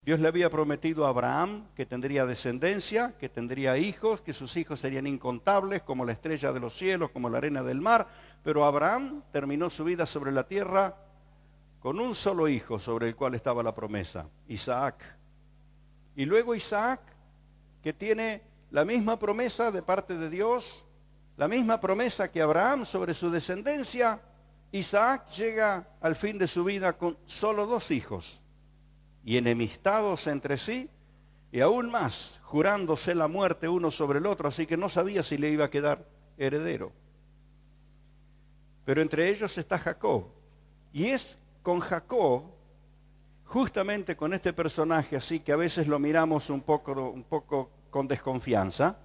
Dios le había prometido a Abraham que tendría descendencia, que tendría hijos, que sus hijos serían incontables como la estrella de los cielos, como la arena del mar, pero Abraham terminó su vida sobre la tierra con un solo hijo sobre el cual estaba la promesa, Isaac. Y luego Isaac, que tiene la misma promesa de parte de Dios, la misma promesa que Abraham sobre su descendencia, Isaac llega al fin de su vida con solo 2 hijos. Y enemistados entre sí, y aún más, jurándose la muerte uno sobre el otro, así que no sabía si le iba a quedar heredero. Pero entre ellos está Jacob, y es con Jacob, justamente con este personaje así que a veces lo miramos un poco con desconfianza,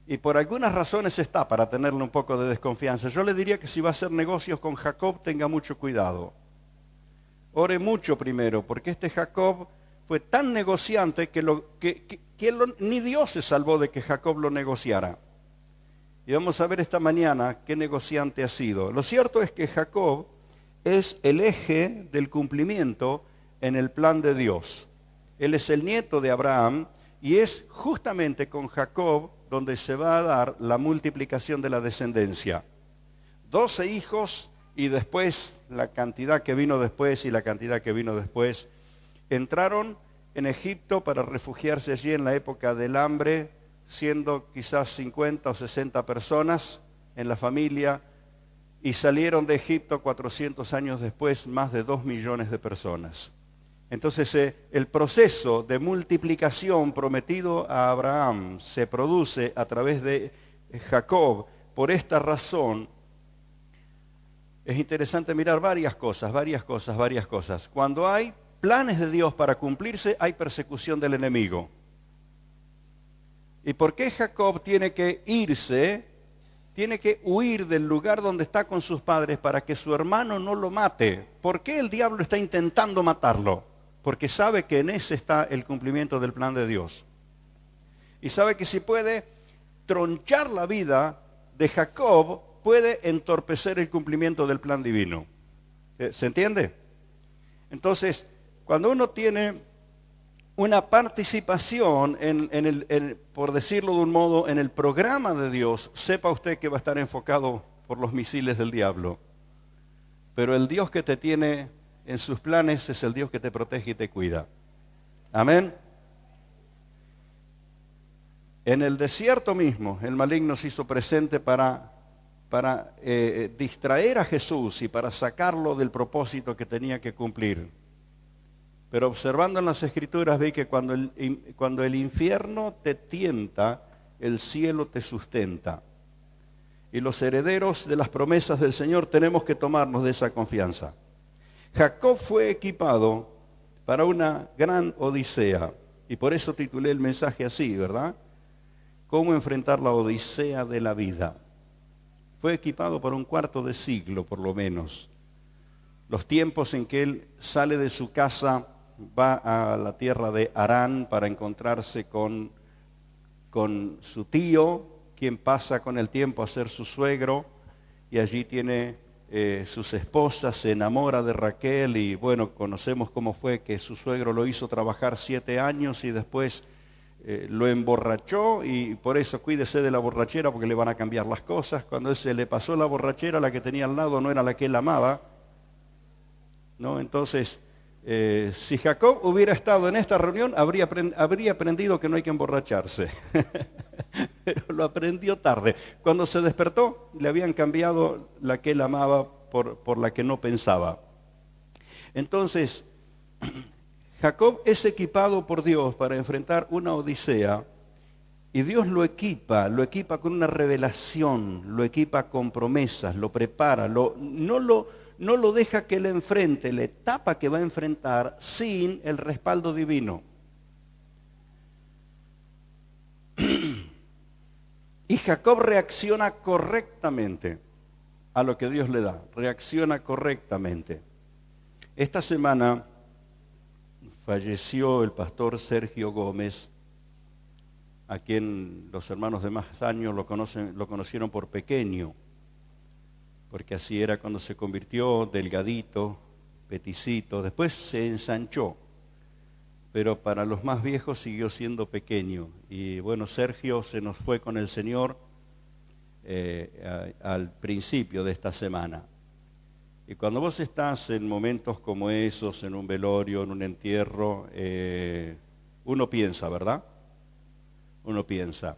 y por algunas razones está para tenerle un poco de desconfianza. Yo le diría que si va a hacer negocios con Jacob, tenga mucho cuidado. Ore mucho primero, porque este Jacob fue tan negociante que ni Dios se salvó de que Jacob lo negociara. Y vamos a ver esta mañana qué negociante ha sido. Lo cierto es que Jacob es el eje del cumplimiento en el plan de Dios. Él es el nieto de Abraham y es justamente con Jacob donde se va a dar la multiplicación de la descendencia. 12 hijos. Y después, la cantidad que vino después y la cantidad que vino después, entraron en Egipto para refugiarse allí en la época del hambre, siendo quizás 50 o 60 personas en la familia, y salieron de Egipto 400 años después, más de 2 millones de personas. Entonces, el proceso de multiplicación prometido a Abraham se produce a través de Jacob. Por esta razón, es interesante mirar varias cosas. Cuando hay planes de Dios para cumplirse, hay persecución del enemigo. ¿Y por qué Jacob tiene que irse? Tiene que huir del lugar donde está con sus padres para que su hermano no lo mate. ¿Por qué el diablo está intentando matarlo? Porque sabe que en ese está el cumplimiento del plan de Dios. Y sabe que si puede tronchar la vida de Jacob, puede entorpecer el cumplimiento del plan divino. ¿Se entiende? Entonces, cuando uno tiene una participación por decirlo de un modo, en el programa de Dios, sepa usted que va a estar enfocado por los misiles del diablo. Pero el Dios que te tiene en sus planes es el Dios que te protege y te cuida. Amén. En el desierto mismo, el maligno se hizo presente para distraer a Jesús y para sacarlo del propósito que tenía que cumplir. Pero observando en las Escrituras ve que cuando el infierno te tienta, el cielo te sustenta. Y los herederos de las promesas del Señor tenemos que tomarnos de esa confianza. Jacob fue equipado para una gran odisea. Y por eso titulé el mensaje así, ¿verdad? ¿Cómo enfrentar la odisea de la vida? Fue equipado por un cuarto de siglo, por lo menos. Los tiempos en que él sale de su casa, va a la tierra de Harán para encontrarse con su tío, quien pasa con el tiempo a ser su suegro, y allí tiene sus esposas, se enamora de Raquel, y bueno, conocemos cómo fue que su suegro lo hizo trabajar 7 años y después lo emborrachó, y por eso cuídese de la borrachera porque le van a cambiar las cosas. Cuando se le pasó la borrachera, la que tenía al lado no era la que él amaba, ¿no? Entonces, si Jacob hubiera estado en esta reunión, habría aprendido que no hay que emborracharse. Pero lo aprendió tarde. Cuando se despertó, le habían cambiado la que él amaba por la que no pensaba. Entonces, Jacob es equipado por Dios para enfrentar una odisea, y Dios lo equipa con una revelación, lo equipa con promesas, lo prepara, no lo deja que le enfrente la etapa que va a enfrentar sin el respaldo divino. Y Jacob reacciona correctamente a lo que Dios le da, reacciona correctamente. Esta semana falleció el pastor Sergio Gómez, a quien los hermanos de más años lo conocieron por Pequeño, porque así era cuando se convirtió, delgadito, peticito, después se ensanchó. pero para los más viejos siguió siendo pequeño. Y bueno, Sergio se nos fue con el Señor al principio de esta semana. Y cuando vos estás en momentos como esos, en un velorio, en un entierro, uno piensa, ¿verdad? Uno piensa.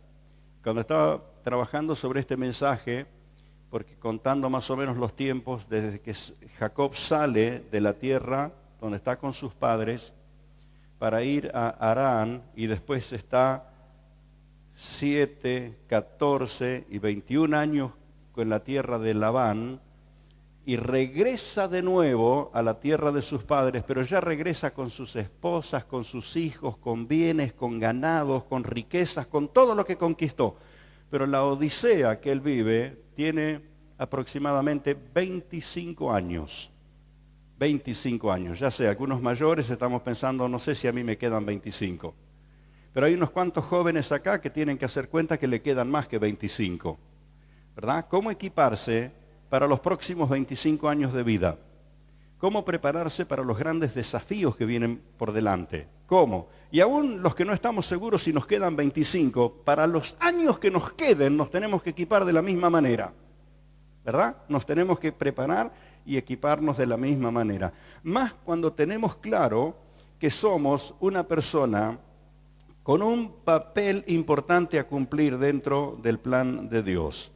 Cuando estaba trabajando sobre este mensaje, porque contando más o menos los tiempos, desde que Jacob sale de la tierra donde está con sus padres, para ir a Harán, y después está 7, 14 y 21 años en la tierra de Labán, y regresa de nuevo a la tierra de sus padres, pero ya regresa con sus esposas, con sus hijos, con bienes, con ganados, con riquezas, con todo lo que conquistó. Pero la odisea que él vive tiene aproximadamente 25 años. 25 años, ya sé, algunos mayores estamos pensando, no sé si a mí me quedan 25. Pero hay unos cuantos jóvenes acá que tienen que hacer cuenta que le quedan más que 25. ¿Verdad? ¿Cómo equiparse para los próximos 25 años de vida? ¿Cómo prepararse para los grandes desafíos que vienen por delante? ¿Cómo? Y aún los que no estamos seguros si nos quedan 25, para los años que nos queden nos tenemos que equipar de la misma manera. ¿Verdad? Nos tenemos que preparar y equiparnos de la misma manera. Más cuando tenemos claro que somos una persona con un papel importante a cumplir dentro del plan de Dios.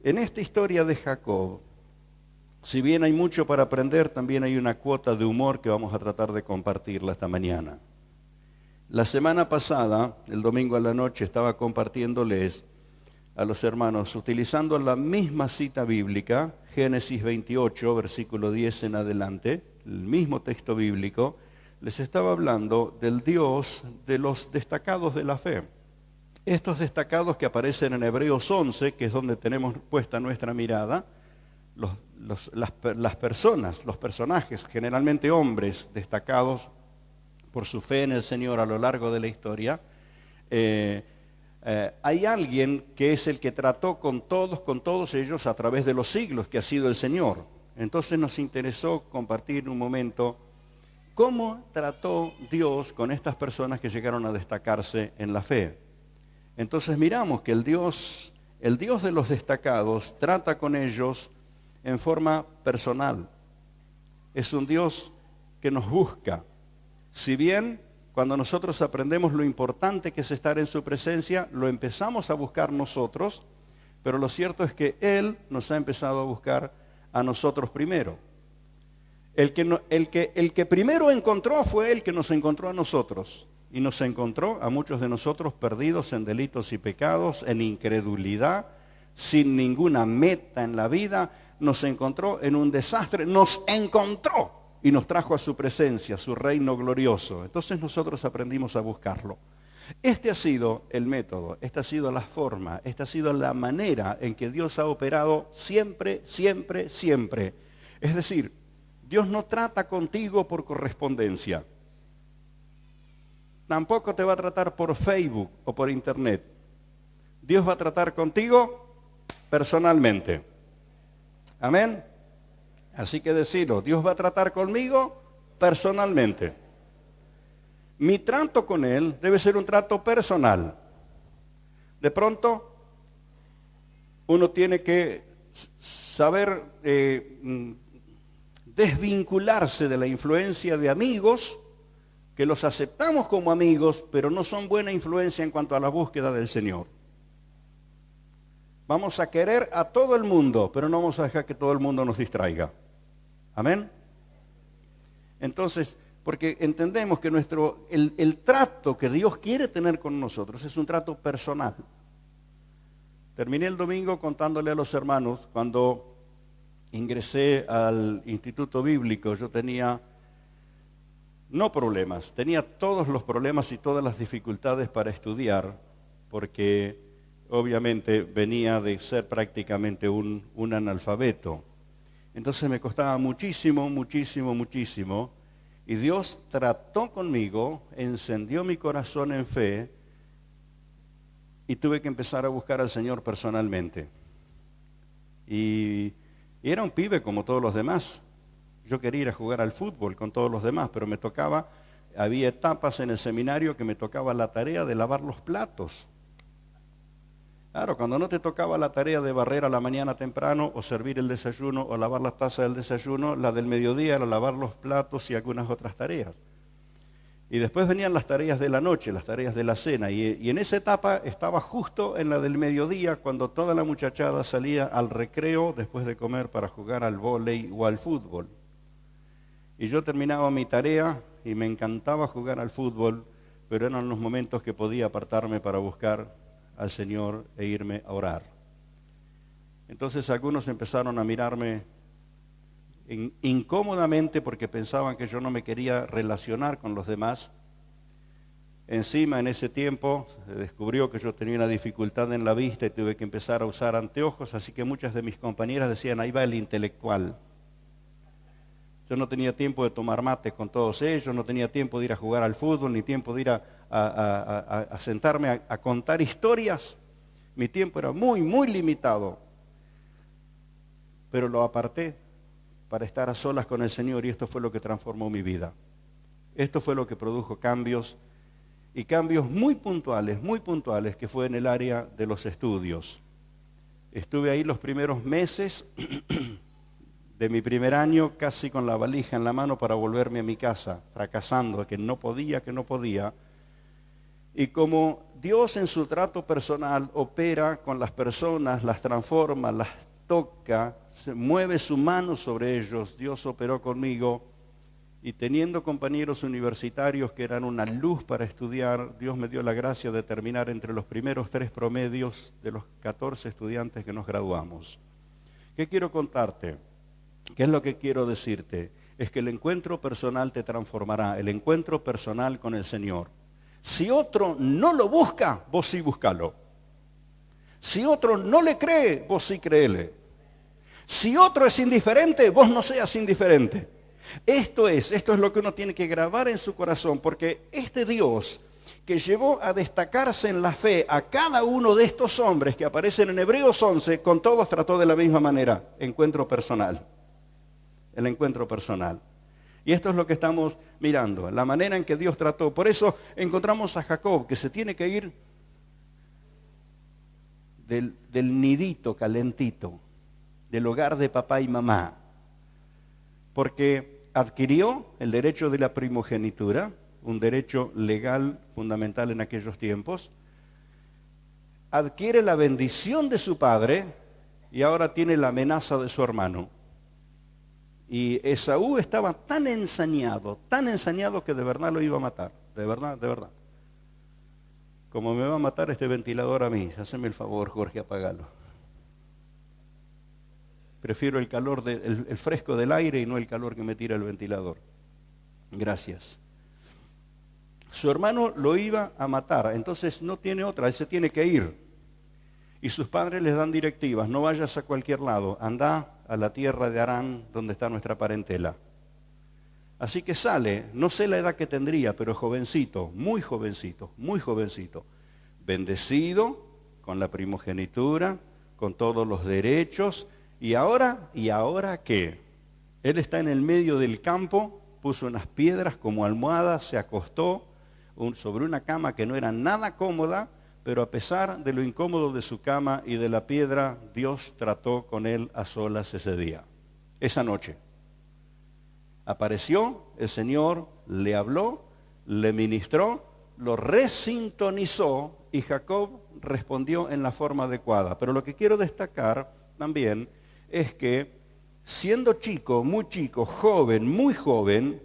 En esta historia de Jacob, si bien hay mucho para aprender, también hay una cuota de humor que vamos a tratar de compartirla esta mañana. La semana pasada, el domingo a la noche, estaba compartiéndoles a los hermanos, utilizando la misma cita bíblica, Génesis 28, versículo 10 en adelante, el mismo texto bíblico, les estaba hablando del Dios de los destacados de la fe. Estos destacados que aparecen en Hebreos 11, que es donde tenemos puesta nuestra mirada, las personas, los personajes, generalmente hombres destacados por su fe en el Señor a lo largo de la historia, hay alguien que es el que trató con todos ellos a través de los siglos, que ha sido el Señor. Entonces nos interesó compartir en un momento cómo trató Dios con estas personas que llegaron a destacarse en la fe. Entonces miramos que el Dios de los destacados trata con ellos en forma personal. Es un Dios que nos busca. Si bien cuando nosotros aprendemos lo importante que es estar en su presencia, lo empezamos a buscar nosotros, pero lo cierto es que Él nos ha empezado a buscar a nosotros primero. El que primero encontró fue el que nos encontró a nosotros. Y nos encontró a muchos de nosotros perdidos en delitos y pecados, en incredulidad, sin ninguna meta en la vida. Nos encontró en un desastre, nos encontró y nos trajo a su presencia, su reino glorioso. Entonces nosotros aprendimos a buscarlo. Este ha sido el método, esta ha sido la forma, esta ha sido la manera en que Dios ha operado siempre, siempre, siempre. Es decir, Dios no trata contigo por correspondencia. Tampoco te va a tratar por Facebook o por internet. Dios va a tratar contigo personalmente. Amén. Así que decirlo, Dios va a tratar conmigo personalmente. Mi trato con Él debe ser un trato personal. De pronto, uno tiene que saber desvincularse de la influencia de amigos, que los aceptamos como amigos, pero no son buena influencia en cuanto a la búsqueda del Señor. Vamos a querer a todo el mundo, pero no vamos a dejar que todo el mundo nos distraiga. Amén. Entonces, porque entendemos que el trato que Dios quiere tener con nosotros es un trato personal. Terminé el domingo contándole a los hermanos, cuando ingresé al Instituto Bíblico, yo tenía, no problemas, tenía todos los problemas y todas las dificultades para estudiar, porque obviamente venía de ser prácticamente un analfabeto. Entonces me costaba muchísimo, muchísimo, muchísimo. Y Dios trató conmigo, encendió mi corazón en fe y tuve que empezar a buscar al Señor personalmente. Y era un pibe como todos los demás. Yo quería ir a jugar al fútbol con todos los demás, pero me tocaba había etapas en el seminario que me tocaba la tarea de lavar los platos. Claro, cuando no te tocaba la tarea de barrer a la mañana temprano, o servir el desayuno, o lavar la taza del desayuno, la del mediodía era lavar los platos y algunas otras tareas. Y después venían las tareas de la noche, las tareas de la cena. Y en esa etapa estaba justo en la del mediodía, cuando toda la muchachada salía al recreo después de comer para jugar al vóley o al fútbol. Y yo terminaba mi tarea y me encantaba jugar al fútbol, pero eran los momentos que podía apartarme para buscar al Señor e irme a orar. Entonces algunos empezaron a mirarme incómodamente porque pensaban que yo no me quería relacionar con los demás. Encima, en ese tiempo, se descubrió que yo tenía una dificultad en la vista y tuve que empezar a usar anteojos, así que muchas de mis compañeras decían, ahí va el intelectual. Yo no tenía tiempo de tomar mate con todos ellos, no tenía tiempo de ir a jugar al fútbol, ni tiempo de ir a sentarme a contar historias. Mi tiempo era muy, muy limitado. Pero lo aparté para estar a solas con el Señor, y esto fue lo que transformó mi vida. Esto fue lo que produjo cambios, y cambios muy puntuales, que fue en el área de los estudios. Estuve ahí los primeros meses de mi primer año, casi con la valija en la mano para volverme a mi casa, fracasando, que no podía. Y como Dios en su trato personal opera con las personas, las transforma, las toca, se mueve su mano sobre ellos, Dios operó conmigo, y teniendo compañeros universitarios que eran una luz para estudiar, Dios me dio la gracia de terminar entre los primeros 3 promedios de los 14 estudiantes que nos graduamos. ¿Qué quiero contarte? ¿Qué es lo que quiero decirte? Es que el encuentro personal te transformará, el encuentro personal con el Señor. Si otro no lo busca, vos sí búscalo. Si otro no le cree, vos sí créele. Si otro es indiferente, vos no seas indiferente. Esto es lo que uno tiene que grabar en su corazón, porque este Dios que llevó a destacarse en la fe a cada uno de estos hombres que aparecen en Hebreos 11, con todos trató de la misma manera, encuentro personal. El encuentro personal. Y esto es lo que estamos mirando, la manera en que Dios trató. Por eso encontramos a Jacob, que se tiene que ir del nidito calentito, del hogar de papá y mamá, porque adquirió el derecho de la primogenitura, un derecho legal fundamental en aquellos tiempos, adquiere la bendición de su padre y ahora tiene la amenaza de su hermano. Y Esaú estaba tan ensañado que de verdad lo iba a matar, de verdad. Como me va a matar este ventilador a mí, haceme el favor, Jorge, apagalo. Prefiero el calor, el fresco del aire y no el calor que me tira el ventilador. Gracias. Su hermano lo iba a matar, entonces no tiene otra, él se tiene que ir. Y sus padres les dan directivas, no vayas a cualquier lado, anda a la tierra de Harán, donde está nuestra parentela. Así que sale, no sé la edad que tendría, pero jovencito, muy jovencito, bendecido, con la primogenitura, con todos los derechos, y ahora ¿qué? Él está en el medio del campo, puso unas piedras como almohadas, se acostó sobre una cama que no era nada cómoda, pero a pesar de lo incómodo de su cama y de la piedra, Dios trató con él a solas ese día, esa noche. Apareció el Señor, le habló, le ministró, lo resintonizó y Jacob respondió en la forma adecuada. Pero lo que quiero destacar también es que siendo chico, muy chico, joven, muy joven,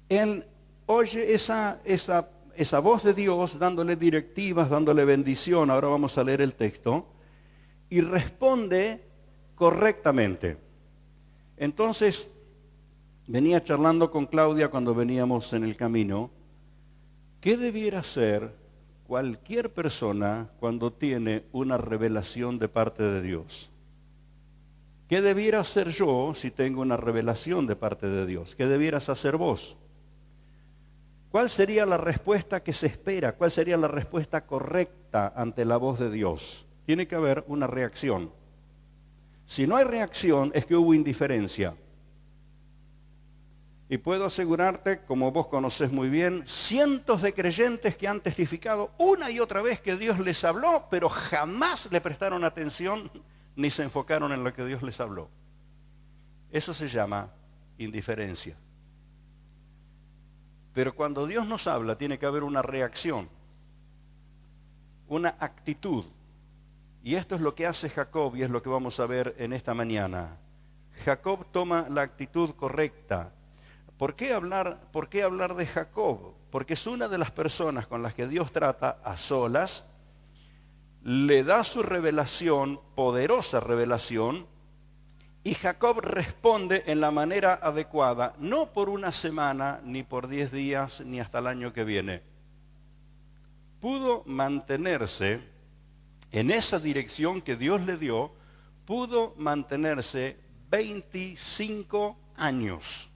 él oye esa voz de Dios dándole directivas, dándole bendición. Ahora vamos a leer el texto. Y responde correctamente. Entonces, venía charlando con Claudia cuando veníamos en el camino. ¿Qué debiera hacer cualquier persona cuando tiene una revelación de parte de Dios? ¿Qué debiera hacer yo si tengo una revelación de parte de Dios? ¿Qué debieras hacer vos? ¿Cuál sería la respuesta que se espera? ¿Cuál sería la respuesta correcta ante la voz de Dios? Tiene que haber una reacción. Si no hay reacción, es que hubo indiferencia. Y puedo asegurarte, como vos conocés muy bien, cientos de creyentes que han testificado una y otra vez que Dios les habló, pero jamás le prestaron atención ni se enfocaron en lo que Dios les habló. Eso se llama indiferencia. Pero cuando Dios nos habla, tiene que haber una reacción, una actitud. Y esto es lo que hace Jacob y es lo que vamos a ver en esta mañana. Jacob toma la actitud correcta. ¿Por qué hablar de Jacob? Porque es una de las personas con las que Dios trata a solas, le da su revelación, poderosa revelación, y Jacob responde en la manera adecuada, no por una semana, ni por 10 días, ni hasta el año que viene. Pudo mantenerse en esa dirección que Dios le dio, pudo mantenerse 25 años.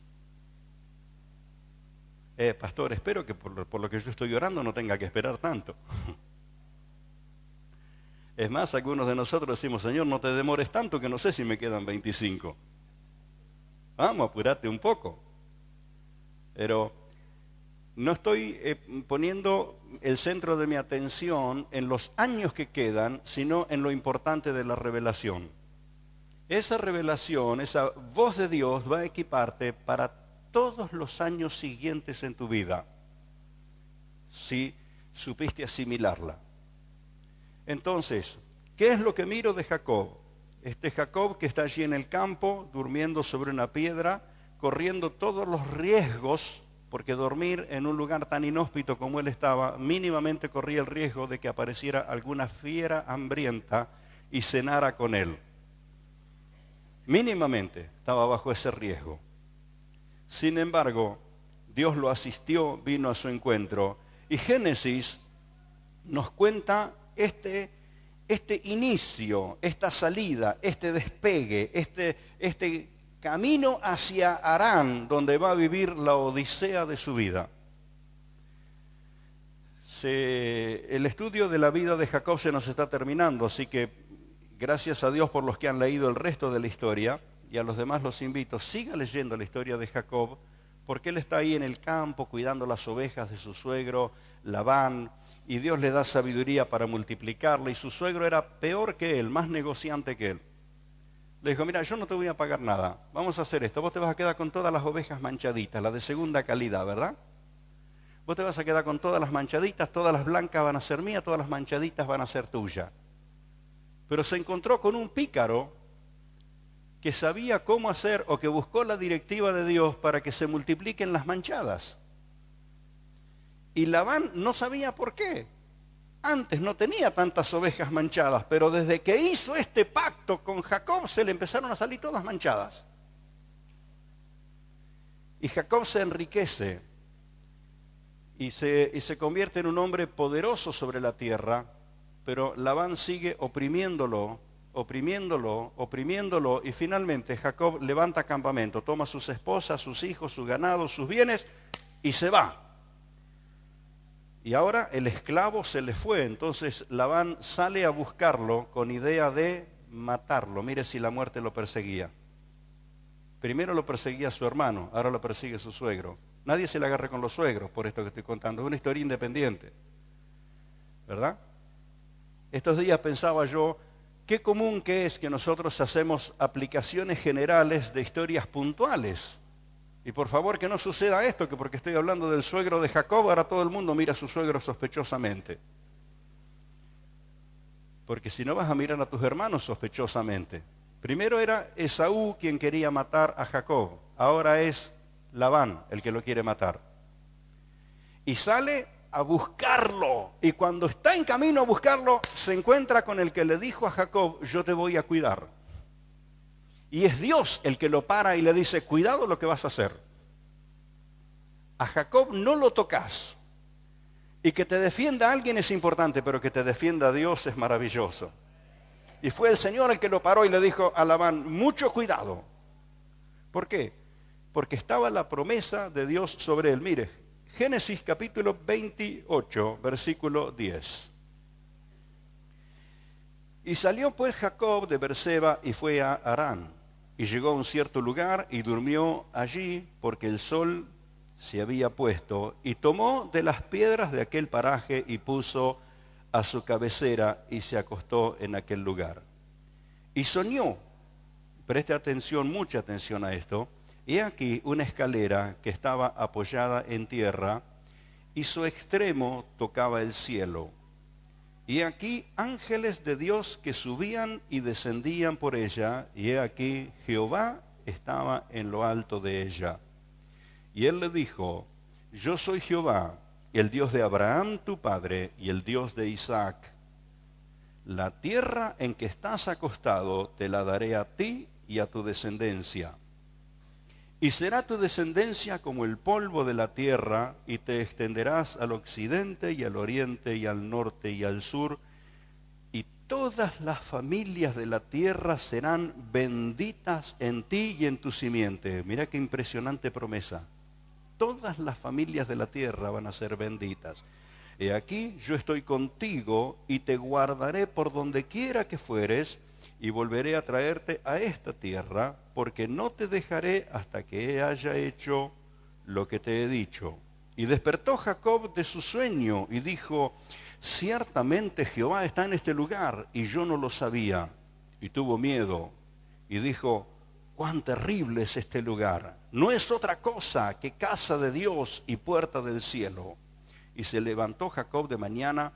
Pastor, espero que por lo que yo estoy orando no tenga que esperar tanto. Es más, algunos de nosotros decimos, Señor, no te demores tanto que no sé si me quedan 25. Vamos, apúrate un poco. Pero no estoy poniendo el centro de mi atención en los años que quedan, sino en lo importante de la revelación. Esa revelación, esa voz de Dios va a equiparte para todos los años siguientes en tu vida, si supiste asimilarla. Entonces, ¿qué es lo que miro de Jacob? Este Jacob que está allí en el campo, durmiendo sobre una piedra, corriendo todos los riesgos, porque dormir en un lugar tan inhóspito como él estaba, mínimamente corría el riesgo de que apareciera alguna fiera hambrienta y cenara con él. Mínimamente estaba bajo ese riesgo. Sin embargo, Dios lo asistió, vino a su encuentro, y Génesis nos cuenta este inicio, esta salida, este despegue, este camino hacia Harán, donde va a vivir la odisea de su vida. El estudio de la vida de Jacob se nos está terminando, así que gracias a Dios por los que han leído el resto de la historia, y a los demás los invito, siga leyendo la historia de Jacob, porque él está ahí en el campo cuidando las ovejas de su suegro Labán, y Dios le da sabiduría para multiplicarla, y su suegro era peor que él, más negociante que él. Le dijo, mira, yo no te voy a pagar nada, vamos a hacer esto, vos te vas a quedar con todas las ovejas manchaditas, las de segunda calidad, ¿verdad? Vos te vas a quedar con todas las manchaditas, todas las blancas van a ser mías, todas las manchaditas van a ser tuyas. Pero se encontró con un pícaro que sabía cómo hacer o que buscó la directiva de Dios para que se multipliquen las manchadas. Y Labán no sabía por qué. Antes no tenía tantas ovejas manchadas, pero desde que hizo este pacto con Jacob se le empezaron a salir todas manchadas. Y Jacob se enriquece y se convierte en un hombre poderoso sobre la tierra, pero Labán sigue oprimiéndolo, y finalmente Jacob levanta campamento, toma sus esposas, sus hijos, su ganado, sus bienes y se va. Y ahora el esclavo se le fue, entonces Labán sale a buscarlo con idea de matarlo. Mire si la muerte lo perseguía. Primero lo perseguía su hermano, ahora lo persigue su suegro. Nadie se le agarre con los suegros por esto que estoy contando, es una historia independiente, ¿verdad? Estos días pensaba yo, qué común que es que nosotros hacemos aplicaciones generales de historias puntuales. Y por favor que no suceda esto, que porque estoy hablando del suegro de Jacob, ahora todo el mundo mira a su suegro sospechosamente. Porque si no vas a mirar a tus hermanos sospechosamente. Primero era Esaú quien quería matar a Jacob, ahora es Labán el que lo quiere matar. Y sale a buscarlo, y cuando está en camino a buscarlo, se encuentra con el que le dijo a Jacob, yo te voy a cuidar. Y es Dios el que lo para y le dice, cuidado lo que vas a hacer. A Jacob no lo tocas. Y que te defienda alguien es importante, pero que te defienda Dios es maravilloso. Y fue el Señor el que lo paró y le dijo a Labán, mucho cuidado. ¿Por qué? Porque estaba la promesa de Dios sobre él. Mire, Génesis capítulo 28, versículo 10. Y salió pues Jacob de Berseba y fue a Harán. Y llegó a un cierto lugar y durmió allí porque el sol se había puesto. Y tomó de las piedras de aquel paraje y puso a su cabecera y se acostó en aquel lugar. Y soñó, preste atención, mucha atención a esto, he aquí una escalera que estaba apoyada en tierra y su extremo tocaba el cielo. Y he aquí ángeles de Dios que subían y descendían por ella, y he aquí Jehová estaba en lo alto de ella. Y él le dijo, yo soy Jehová, el Dios de Abraham tu padre y el Dios de Isaac. La tierra en que estás acostado te la daré a ti y a tu descendencia. Y será tu descendencia como el polvo de la tierra, y te extenderás al occidente y al oriente y al norte y al sur, y todas las familias de la tierra serán benditas en ti y en tu simiente. Mira qué impresionante promesa. Todas las familias de la tierra van a ser benditas. He aquí, yo estoy contigo y te guardaré por donde quiera que fueres, y volveré a traerte a esta tierra, porque no te dejaré hasta que haya hecho lo que te he dicho. Y despertó Jacob de su sueño y dijo, ciertamente Jehová está en este lugar, y yo no lo sabía. Y tuvo miedo y dijo, cuán terrible es este lugar. No es otra cosa que casa de Dios y puerta del cielo. Y se levantó Jacob de mañana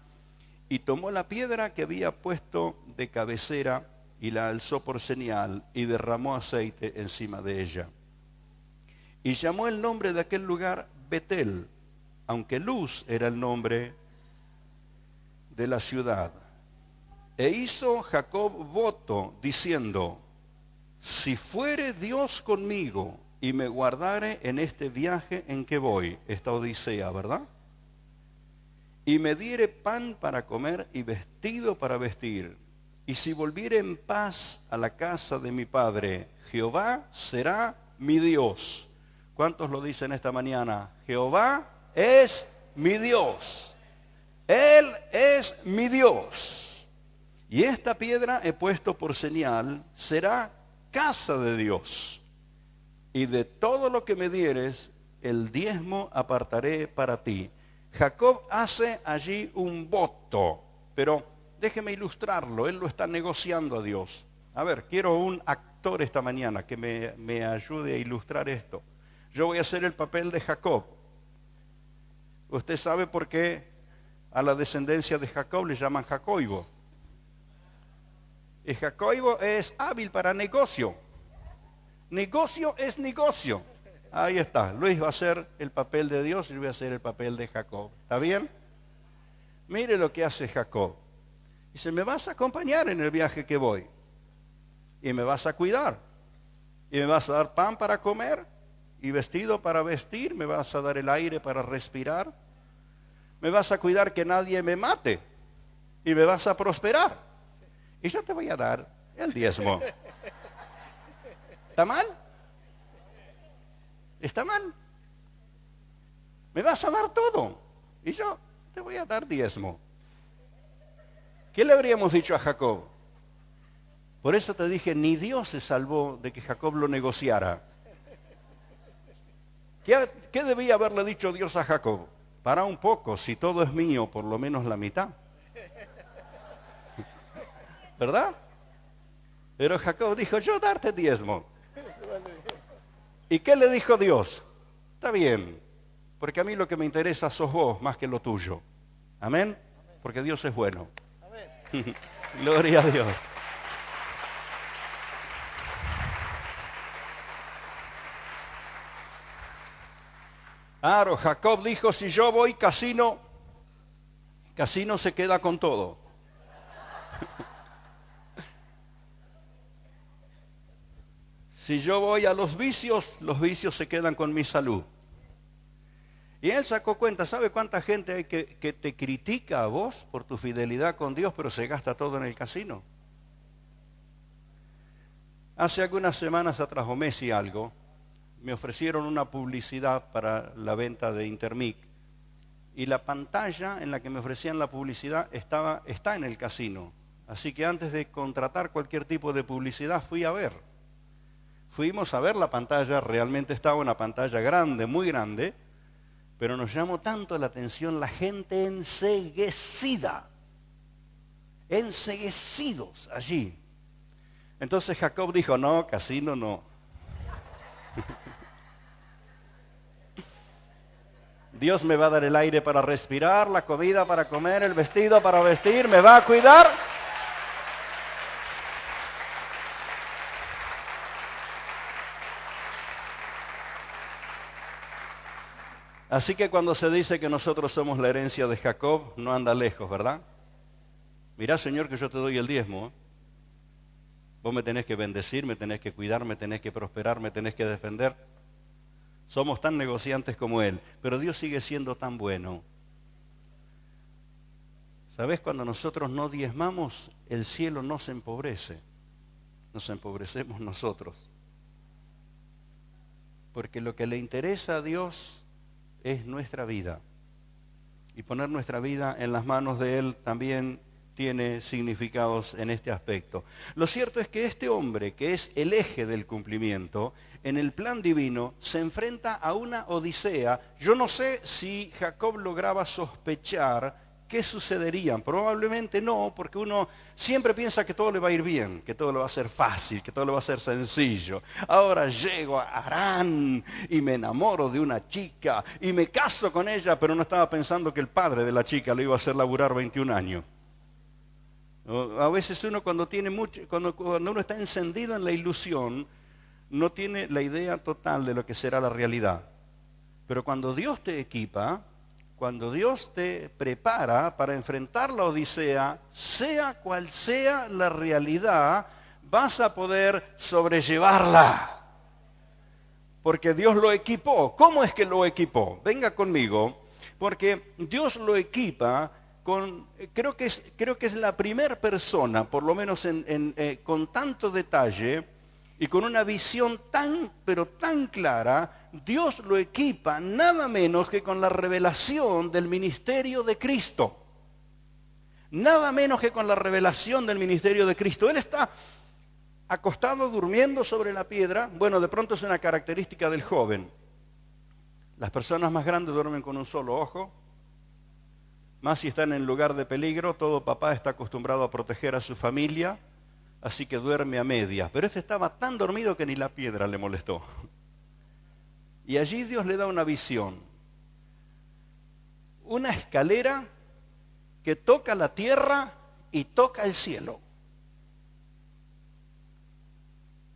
y tomó la piedra que había puesto de cabecera y la alzó por señal y derramó aceite encima de ella. Y llamó el nombre de aquel lugar Betel, aunque Luz era el nombre de la ciudad. E hizo Jacob voto diciendo, si fuere Dios conmigo y me guardare en este viaje en que voy, esta odisea, ¿verdad? Y me diere pan para comer y vestido para vestir, y si volviere en paz a la casa de mi padre, Jehová será mi Dios. ¿Cuántos lo dicen esta mañana? Jehová es mi Dios. Él es mi Dios. Y esta piedra he puesto por señal, será casa de Dios. Y de todo lo que me dieres, el diezmo apartaré para ti. Jacob hace allí un voto, pero déjeme ilustrarlo, él lo está negociando a Dios. A ver, quiero un actor esta mañana que me ayude a ilustrar esto. Yo voy a hacer el papel de Jacob. Usted sabe por qué a la descendencia de Jacob le llaman Jacobo. Y Jacobo es hábil para negocio. Negocio es negocio. Ahí está, Luis va a hacer el papel de Dios y yo voy a hacer el papel de Jacob. ¿Está bien? Mire lo que hace Jacob. Dice, me vas a acompañar en el viaje que voy. Y me vas a cuidar. Y me vas a dar pan para comer y vestido para vestir. Me vas a dar el aire para respirar. Me vas a cuidar que nadie me mate. Y me vas a prosperar. Y yo te voy a dar el diezmo. ¿Está mal? ¿Está mal? Me vas a dar todo. Y yo te voy a dar diezmo. ¿Qué le habríamos dicho a Jacob? Por eso te dije, ni Dios se salvó de que Jacob lo negociara. ¿Qué debía haberle dicho Dios a Jacob? Para un poco, si todo es mío, por lo menos la mitad. ¿Verdad? Pero Jacob dijo, yo darte diezmo. ¿Y qué le dijo Dios? Está bien, porque a mí lo que me interesa sos vos más que lo tuyo. Amén, porque Dios es bueno. Gloria a Dios. Claro, Jacob dijo, si yo voy casino se queda con todo. Si yo voy a los vicios se quedan con mi salud. Y él sacó cuenta, ¿sabe cuánta gente hay que te critica a vos por tu fidelidad con Dios, pero se gasta todo en el casino? Hace algunas semanas atrás, o mes y algo, me ofrecieron una publicidad para la venta de Intermic. Y la pantalla en la que me ofrecían la publicidad está en el casino. Así que antes de contratar cualquier tipo de publicidad fui a ver. Fuimos a ver la pantalla, realmente estaba una pantalla grande, muy grande, pero nos llamó tanto la atención la gente enceguecida, enceguecidos allí. Entonces Jacob dijo, no, casino no. Dios me va a dar el aire para respirar, la comida para comer, el vestido para vestir, me va a cuidar. Así que cuando se dice que nosotros somos la herencia de Jacob, no anda lejos, ¿verdad? Mirá, Señor, que yo te doy el diezmo. Vos me tenés que bendecir, me tenés que cuidar, me tenés que prosperar, me tenés que defender. Somos tan negociantes como Él, pero Dios sigue siendo tan bueno. ¿Sabés? Cuando nosotros no diezmamos, el cielo no se empobrece. Nos empobrecemos nosotros. Porque lo que le interesa a Dios es nuestra vida. Y poner nuestra vida en las manos de Él también tiene significados en este aspecto. Lo cierto es que este hombre, que es el eje del cumplimiento, en el plan divino se enfrenta a una odisea. Yo no sé si Jacob lograba sospechar qué sucedería. Probablemente no, porque uno siempre piensa que todo le va a ir bien, que todo le va a ser fácil, que todo le va a ser sencillo. Ahora llego a Harán y me enamoro de una chica y me caso con ella, pero no estaba pensando que el padre de la chica lo iba a hacer laburar 21 años. A veces uno cuando uno está encendido en la ilusión, no tiene la idea total de lo que será la realidad. Pero cuando Dios te equipa, cuando Dios te prepara para enfrentar la odisea, sea cual sea la realidad, vas a poder sobrellevarla. Porque Dios lo equipó. ¿Cómo es que lo equipó? Venga conmigo, porque Dios lo equipa creo que es la primera persona, por lo menos con tanto detalle y con una visión pero tan clara. Dios lo equipa nada menos que con la revelación del ministerio de Cristo. Nada menos que con la revelación del ministerio de Cristo. Él está acostado durmiendo sobre la piedra. Bueno, de pronto es una característica del joven. Las personas más grandes duermen con un solo ojo. Más si están en lugar de peligro. Todo papá está acostumbrado a proteger a su familia, así que duerme a medias. Pero este estaba tan dormido que ni la piedra le molestó. Y allí Dios le da una visión. Una escalera que toca la tierra y toca el cielo.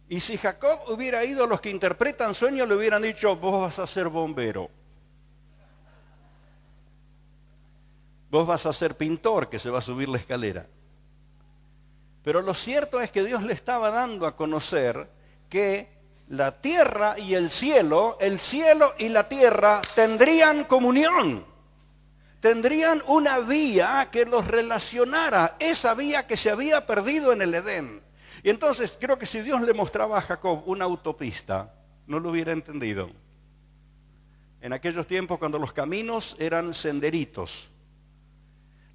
Y si Jacob hubiera ido, los que interpretan sueños le hubieran dicho, vos vas a ser bombero. Vos vas a ser pintor que se va a subir la escalera. Pero lo cierto es que Dios le estaba dando a conocer que la tierra y el cielo y la tierra tendrían comunión. Tendrían una vía que los relacionara, esa vía que se había perdido en el Edén. Y entonces creo que si Dios le mostraba a Jacob una autopista, no lo hubiera entendido. En aquellos tiempos cuando los caminos eran senderitos,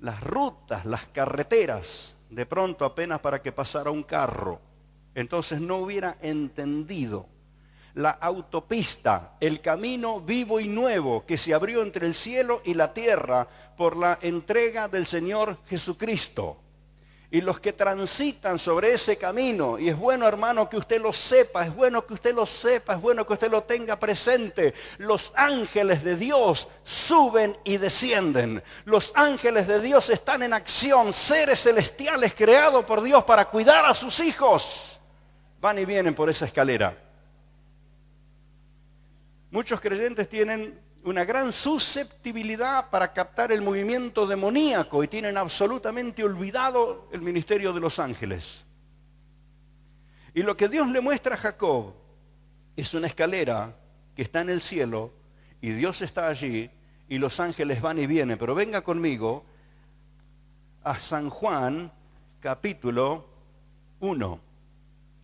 las rutas, las carreteras, de pronto apenas para que pasara un carro, entonces no hubiera entendido la autopista, el camino vivo y nuevo que se abrió entre el cielo y la tierra por la entrega del Señor Jesucristo. Y los que transitan sobre ese camino, y es bueno, hermano, que usted lo sepa, es bueno que usted lo sepa, es bueno que usted lo tenga presente. Los ángeles de Dios suben y descienden. Los ángeles de Dios están en acción, seres celestiales creados por Dios para cuidar a sus hijos. Van y vienen por esa escalera. Muchos creyentes tienen una gran susceptibilidad para captar el movimiento demoníaco y tienen absolutamente olvidado el ministerio de los ángeles. Y lo que Dios le muestra a Jacob es una escalera que está en el cielo y Dios está allí y los ángeles van y vienen. Pero venga conmigo a San Juan capítulo 1.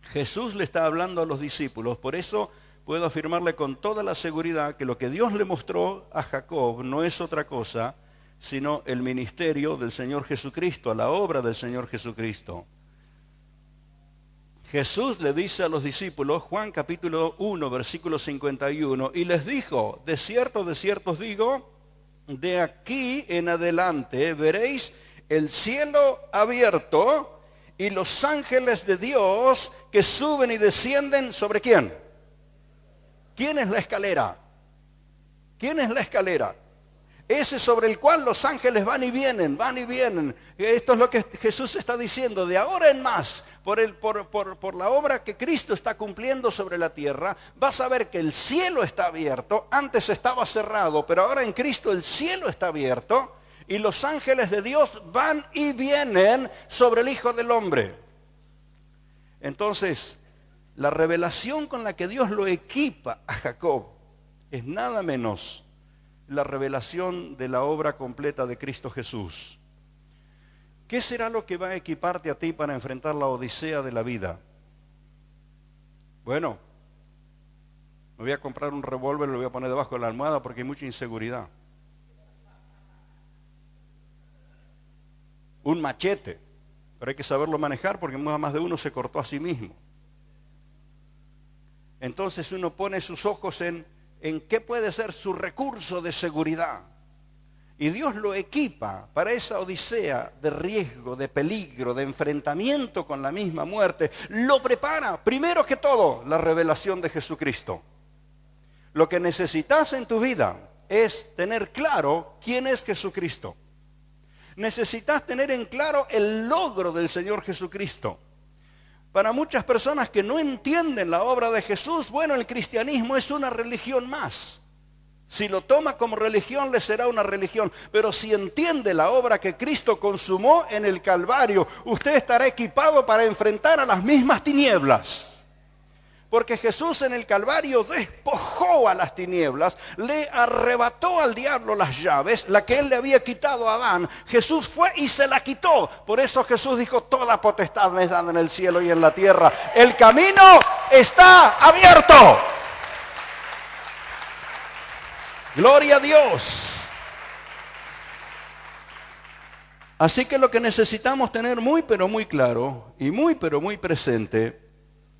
Jesús le está hablando a los discípulos, por eso puedo afirmarle con toda la seguridad que lo que Dios le mostró a Jacob no es otra cosa sino el ministerio del Señor Jesucristo, la obra del Señor Jesucristo. Jesús le dice a los discípulos, Juan capítulo 1, versículo 51, y les dijo, de cierto os digo, de aquí en adelante veréis el cielo abierto y los ángeles de Dios que suben y descienden ¿sobre quién? ¿Quién es la escalera? ¿Quién es la escalera? Ese sobre el cual los ángeles van y vienen, van y vienen. Esto es lo que Jesús está diciendo. De ahora en más, por la obra que Cristo está cumpliendo sobre la tierra, vas a ver que el cielo está abierto. Antes estaba cerrado, pero ahora en Cristo el cielo está abierto. Y los ángeles de Dios van y vienen sobre el Hijo del Hombre. Entonces, la revelación con la que Dios lo equipa a Jacob es nada menos la revelación de la obra completa de Cristo Jesús. ¿Qué será lo que va a equiparte a ti para enfrentar la odisea de la vida? Bueno, me voy a comprar un revólver y lo voy a poner debajo de la almohada porque hay mucha inseguridad. Un machete, pero hay que saberlo manejar porque más de uno se cortó a sí mismo. Entonces uno pone sus ojos en qué puede ser su recurso de seguridad. Y Dios lo equipa para esa odisea de riesgo, de peligro, de enfrentamiento con la misma muerte. Lo prepara, primero que todo, la revelación de Jesucristo. Lo que necesitas en tu vida es tener claro quién es Jesucristo. Necesitas tener en claro el logro del Señor Jesucristo. Para muchas personas que no entienden la obra de Jesús, bueno, el cristianismo es una religión más. Si lo toma como religión, le será una religión. Pero si entiende la obra que Cristo consumó en el Calvario, usted estará equipado para enfrentar a las mismas tinieblas. Porque Jesús en el Calvario despojó a las tinieblas, le arrebató al diablo las llaves, la que él le había quitado a Adán. Jesús fue y se la quitó. Por eso Jesús dijo, toda potestad me es dada en el cielo y en la tierra. El camino está abierto. Gloria a Dios. Así que lo que necesitamos tener muy pero muy claro y muy pero muy presente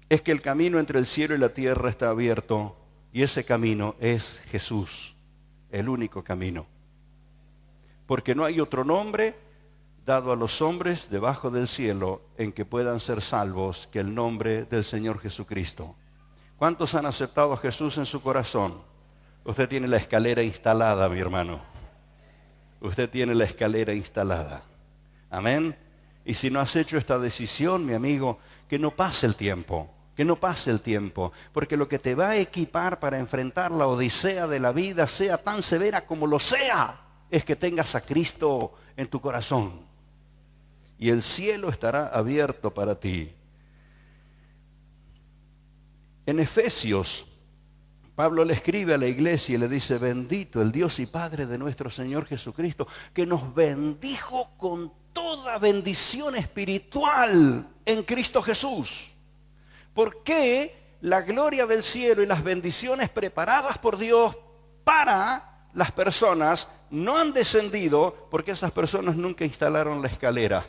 es que el camino entre el cielo y la tierra está abierto y ese camino es Jesús, el único camino. Porque no hay otro nombre dado a los hombres debajo del cielo en que puedan ser salvos que el nombre del Señor Jesucristo. ¿Cuántos han aceptado a Jesús en su corazón? Usted tiene la escalera instalada, mi hermano. Usted tiene la escalera instalada. Amén. Y si no has hecho esta decisión, mi amigo, que no pase el tiempo. Que no pase el tiempo, porque lo que te va a equipar para enfrentar la odisea de la vida, sea tan severa como lo sea, es que tengas a Cristo en tu corazón. Y el cielo estará abierto para ti. En Efesios, Pablo le escribe a la iglesia y le dice, bendito el Dios y Padre de nuestro Señor Jesucristo, que nos bendijo con toda bendición espiritual en Cristo Jesús. ¿Por qué la gloria del cielo y las bendiciones preparadas por Dios para las personas no han descendido? Porque esas personas nunca instalaron la escalera.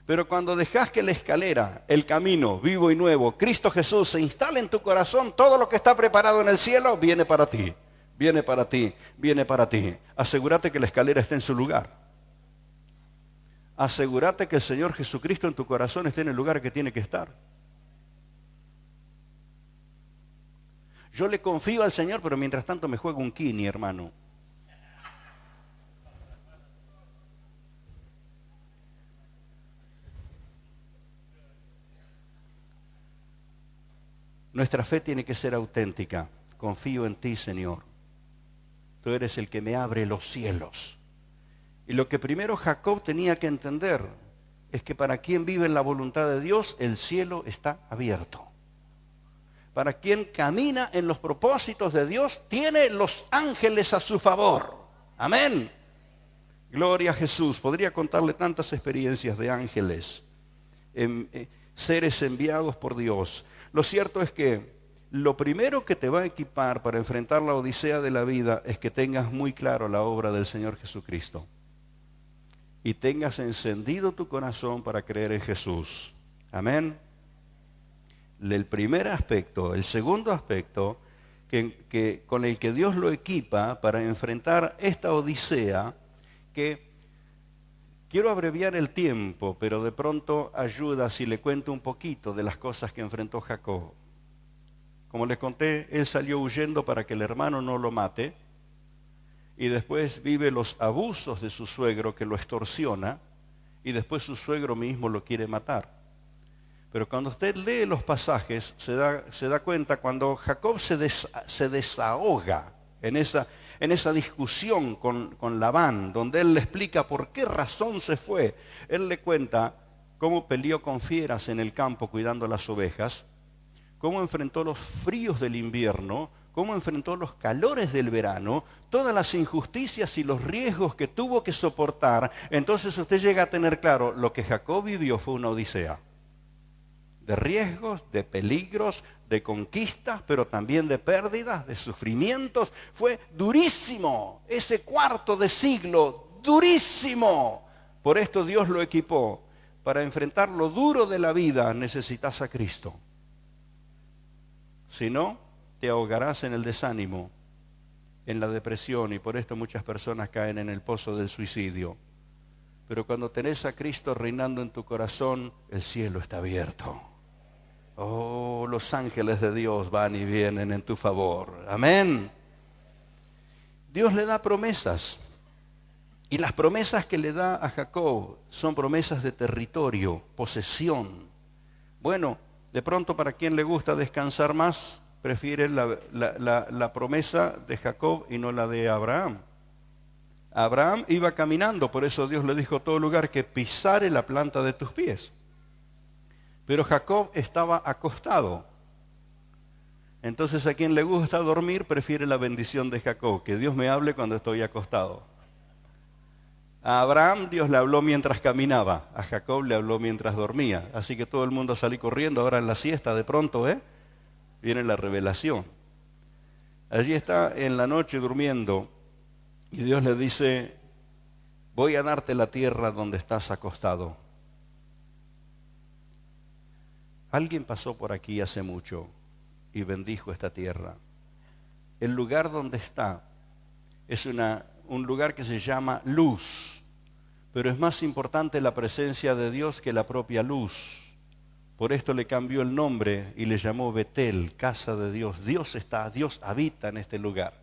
Pero cuando dejas que la escalera, el camino vivo y nuevo, Cristo Jesús, se instale en tu corazón, todo lo que está preparado en el cielo viene para ti, viene para ti, viene para ti. Asegúrate que la escalera esté en su lugar. Asegúrate que el Señor Jesucristo en tu corazón esté en el lugar que tiene que estar. Yo le confío al Señor, pero mientras tanto me juego un kini, hermano. Nuestra fe tiene que ser auténtica. Confío en ti, Señor. Tú eres el que me abre los cielos. Y lo que primero Jacob tenía que entender es que para quien vive en la voluntad de Dios, el cielo está abierto. Para quien camina en los propósitos de Dios, tiene los ángeles a su favor. Amén. Gloria a Jesús. Podría contarle tantas experiencias de ángeles, seres enviados por Dios. Lo cierto es que lo primero que te va a equipar para enfrentar la odisea de la vida es que tengas muy claro la obra del Señor Jesucristo. Y tengas encendido tu corazón para creer en Jesús. Amén. el primer aspecto. El segundo aspecto con el que Dios lo equipa para enfrentar esta odisea, que quiero abreviar el tiempo, pero de pronto ayuda si le cuento un poquito de las cosas que enfrentó Jacob. Como les conté, él salió huyendo para que el hermano no lo mate, y después vive los abusos de su suegro que lo extorsiona, y después su suegro mismo lo quiere matar. Pero cuando usted lee los pasajes, se da cuenta cuando Jacob se desahoga en esa discusión con Labán, donde él le explica por qué razón se fue. Él le cuenta cómo peleó con fieras en el campo cuidando las ovejas, cómo enfrentó los fríos del invierno, cómo enfrentó los calores del verano, todas las injusticias y los riesgos que tuvo que soportar. Entonces usted llega a tener claro, lo que Jacob vivió fue una odisea. De riesgos, de peligros, de conquistas, pero también de pérdidas, de sufrimientos. Fue durísimo, ese cuarto de siglo, durísimo. Por esto Dios lo equipó. Para enfrentar lo duro de la vida necesitas a Cristo. Si no, te ahogarás en el desánimo, en la depresión, y por esto muchas personas caen en el pozo del suicidio. Pero cuando tenés a Cristo reinando en tu corazón, el cielo está abierto. Oh, los ángeles de Dios van y vienen en tu favor. Amén. Dios le da promesas. Y las promesas que le da a Jacob son promesas de territorio, posesión. Bueno, de pronto para quien le gusta descansar más, prefiere la promesa de Jacob y no la de Abraham. Abraham iba caminando, por eso Dios le dijo: todo lugar que pisare la planta de tus pies. Pero Jacob estaba acostado. Entonces a quien le gusta dormir prefiere la bendición de Jacob, que Dios me hable cuando estoy acostado. A Abraham Dios le habló mientras caminaba, a Jacob le habló mientras dormía. Así que todo el mundo salió corriendo ahora en la siesta, de pronto, viene la revelación. Allí está en la noche durmiendo y Dios le dice: voy a darte la tierra donde estás acostado. Alguien pasó por aquí hace mucho y bendijo esta tierra. El lugar donde está es un lugar que se llama luz, pero es más importante la presencia de Dios que la propia luz. Por esto le cambió el nombre y le llamó Betel, casa de Dios. Dios habita en este lugar.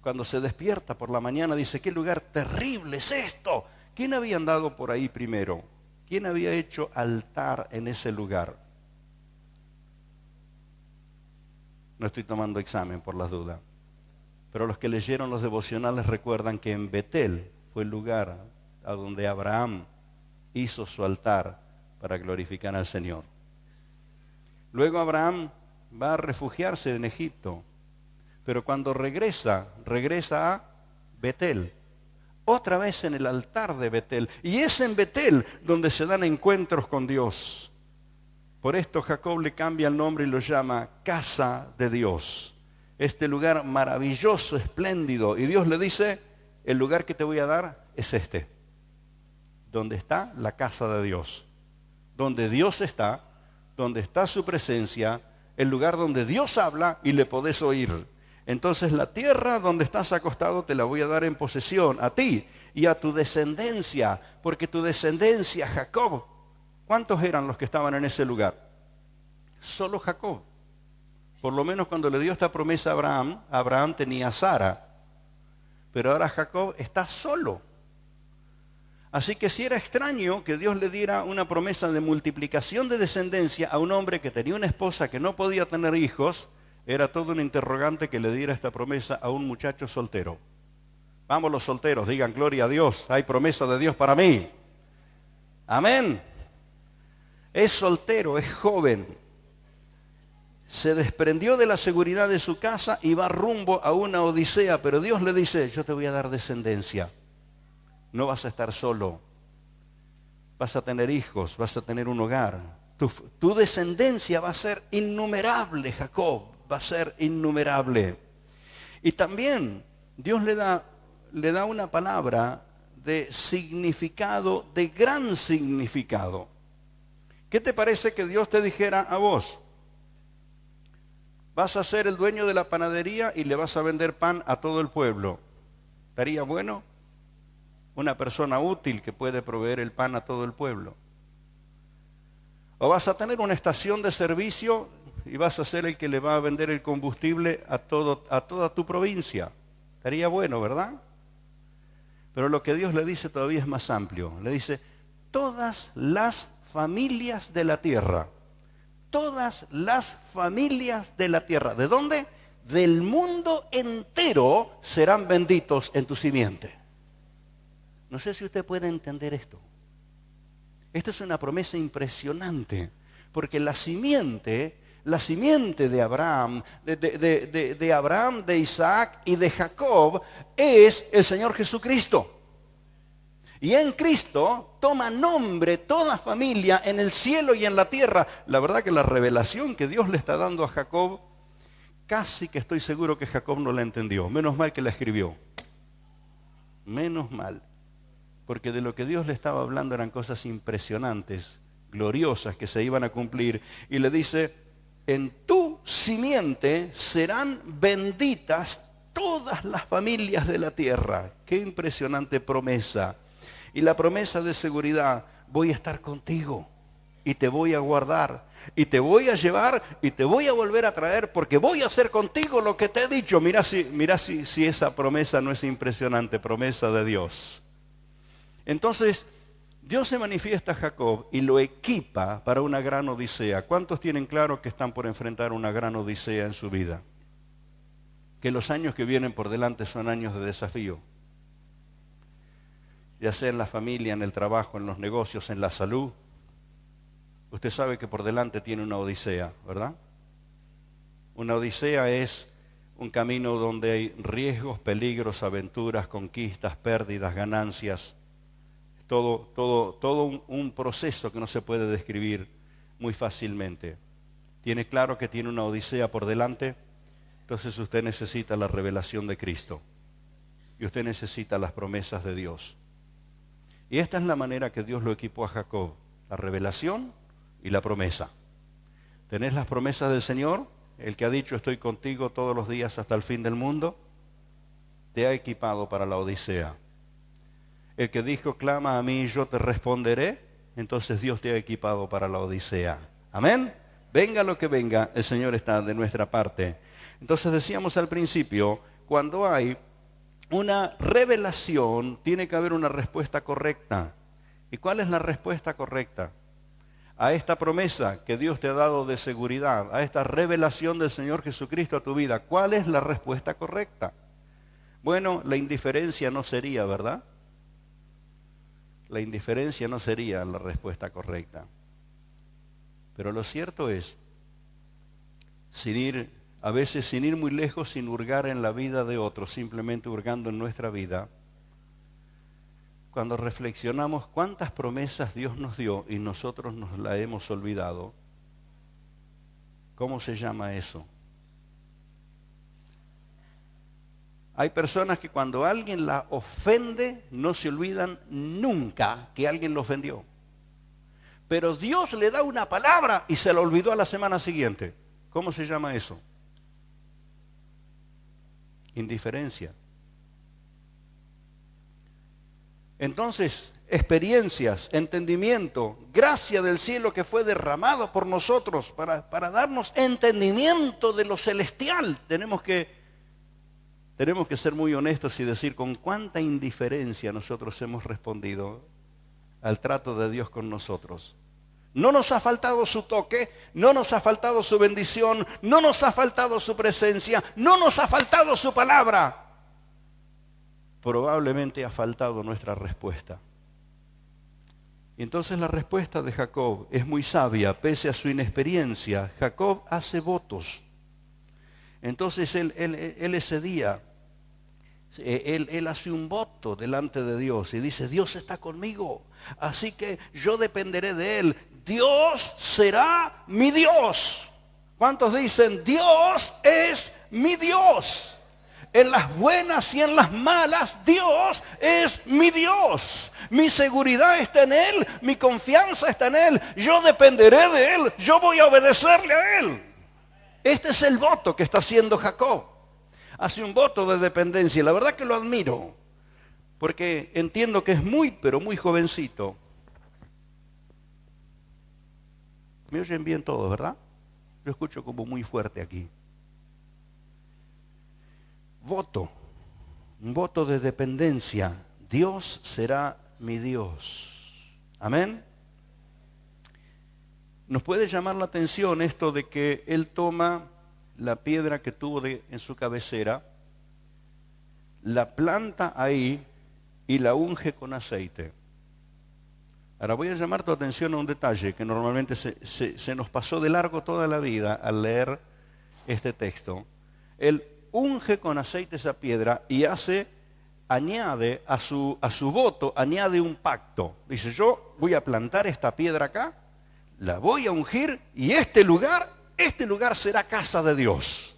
Cuando se despierta por la mañana dice: qué lugar terrible es esto. ¿Quién había andado por ahí primero? ¿Quién había hecho altar en ese lugar? No estoy tomando examen por las dudas. Pero los que leyeron los devocionales recuerdan que en Betel fue el lugar a donde Abraham hizo su altar para glorificar al Señor. Luego Abraham va a refugiarse en Egipto, pero cuando regresa a Betel, otra vez en el altar de Betel, y es en Betel donde se dan encuentros con Dios. Por esto Jacob le cambia el nombre y lo llama casa de Dios. Este lugar maravilloso, espléndido, y Dios le dice: el lugar que te voy a dar es este, donde está la casa de Dios, donde Dios está, donde está su presencia, el lugar donde Dios habla y le podés oír. Entonces la tierra donde estás acostado te la voy a dar en posesión a ti y a tu descendencia, porque tu descendencia, Jacob. ¿Cuántos eran los que estaban en ese lugar? Solo Jacob. Por lo menos cuando le dio esta promesa a Abraham tenía a Sara, pero ahora Jacob está solo. Así que si era extraño que Dios le diera una promesa de multiplicación de descendencia a un hombre que tenía una esposa que no podía tener hijos, era todo un interrogante que le diera esta promesa a un muchacho soltero. Vamos los solteros, digan gloria a Dios, hay promesa de Dios para mí. Amén. Es soltero, es joven. Se desprendió de la seguridad de su casa y va rumbo a una odisea, pero Dios le dice: yo te voy a dar descendencia. No vas a estar solo. Vas a tener hijos, vas a tener un hogar. Tu descendencia va a ser innumerable, Jacob, va a ser innumerable. Y también Dios le da una palabra de significado, de gran significado. ¿Qué te parece que Dios te dijera a vos? Vas a ser el dueño de la panadería y le vas a vender pan a todo el pueblo. ¿Estaría bueno? Una persona útil que puede proveer el pan a todo el pueblo. O vas a tener una estación de servicio y vas a ser el que le va a vender el combustible a toda tu provincia. Estaría bueno, ¿verdad? Pero lo que Dios le dice todavía es más amplio. Le dice, todas las familias de la tierra. Todas las familias de la tierra. ¿De dónde? Del mundo entero serán benditos en tu simiente. No sé si usted puede entender esto. Esto es una promesa impresionante, porque la simiente de Abraham, de Abraham, de Isaac y de Jacob es el Señor Jesucristo. Y en Cristo toma nombre toda familia en el cielo y en la tierra. La verdad que la revelación que Dios le está dando a Jacob, casi que estoy seguro que Jacob no la entendió. Menos mal que la escribió. Menos mal. Porque de lo que Dios le estaba hablando eran cosas impresionantes, gloriosas, que se iban a cumplir. Y le dice, en tu simiente serán benditas todas las familias de la tierra. Qué impresionante promesa. Y la promesa de seguridad, voy a estar contigo y te voy a guardar y te voy a llevar y te voy a volver a traer porque voy a hacer contigo lo que te he dicho. Mira si esa promesa no es impresionante, promesa de Dios. Entonces, Dios se manifiesta a Jacob y lo equipa para una gran odisea. ¿Cuántos tienen claro que están por enfrentar una gran odisea en su vida? Que los años que vienen por delante son años de desafío. Ya sea en la familia, en el trabajo, en los negocios, en la salud. Usted sabe que por delante tiene una odisea, ¿verdad? Una odisea es un camino donde hay riesgos, peligros, aventuras, conquistas, pérdidas, ganancias. Todo un proceso que no se puede describir muy fácilmente. ¿Tiene claro que tiene una odisea por delante? Entonces usted necesita la revelación de Cristo. Y usted necesita las promesas de Dios. Y esta es la manera que Dios lo equipó a Jacob. La revelación y la promesa. ¿Tenés las promesas del Señor? El que ha dicho estoy contigo todos los días hasta el fin del mundo. Te ha equipado para la odisea. El que dijo clama a mí y yo te responderé. Entonces Dios te ha equipado para la odisea. Amén. Venga lo que venga, el Señor está de nuestra parte. Entonces decíamos al principio, cuando hay una revelación, tiene que haber una respuesta correcta. ¿Y cuál es la respuesta correcta? A esta promesa que Dios te ha dado de seguridad, a esta revelación del Señor Jesucristo a tu vida, ¿cuál es la respuesta correcta? Bueno, la indiferencia no sería, ¿verdad? La indiferencia no sería la respuesta correcta. Pero lo cierto es, a veces sin ir muy lejos, sin hurgar en la vida de otros, simplemente hurgando en nuestra vida, cuando reflexionamos cuántas promesas Dios nos dio y nosotros nos la hemos olvidado, ¿cómo se llama eso? Hay personas que cuando alguien la ofende, no se olvidan nunca que alguien lo ofendió. Pero Dios le da una palabra y se la olvidó a la semana siguiente. ¿Cómo se llama eso? Indiferencia. Entonces, experiencias, entendimiento, gracia del cielo que fue derramado por nosotros para darnos entendimiento de lo celestial. Tenemos que ser muy honestos y decir con cuánta indiferencia nosotros hemos respondido al trato de Dios con nosotros. No nos ha faltado su toque, no nos ha faltado su bendición, no nos ha faltado su presencia, no nos ha faltado su palabra. Probablemente ha faltado nuestra respuesta. Y entonces la respuesta de Jacob es muy sabia, pese a su inexperiencia. Jacob hace votos. Entonces él ese día, él hace un voto delante de Dios y dice, Dios está conmigo, así que yo dependeré de Él. Dios será mi Dios. ¿Cuántos dicen, Dios es mi Dios? En las buenas y en las malas, Dios es mi Dios. Mi seguridad está en Él, mi confianza está en Él. Yo dependeré de Él, yo voy a obedecerle a Él. Este es el voto que está haciendo Jacob. Hace un voto de dependencia. La verdad que lo admiro, porque entiendo que es muy, pero muy jovencito. Me oyen bien todos, ¿verdad? Yo escucho como muy fuerte aquí. Voto, un voto de dependencia. Dios será mi Dios. Amén. Nos puede llamar la atención esto de que él toma la piedra que tuvo en su cabecera, la planta ahí y la unge con aceite. Ahora voy a llamar tu atención a un detalle que normalmente se nos pasó de largo toda la vida al leer este texto. Él unge con aceite esa piedra y añade a su voto, añade un pacto. Dice, yo voy a plantar esta piedra acá, la voy a ungir y este lugar será casa de Dios.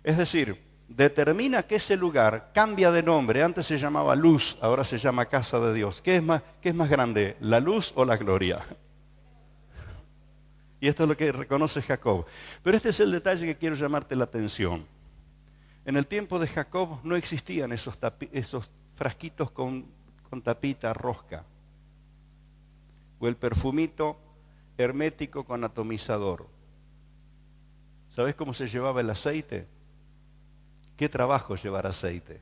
Es decir, determina que ese lugar cambia de nombre. Antes se llamaba Luz, ahora se llama casa de Dios. ¿Qué es más grande, la luz o la gloria? Y esto es lo que reconoce Jacob. Pero este es el detalle que quiero llamarte la atención. En el tiempo de Jacob no existían esos frasquitos con tapita rosca, o el perfumito hermético con atomizador. ¿Sabes cómo se llevaba el aceite? ¿Qué trabajo llevar aceite?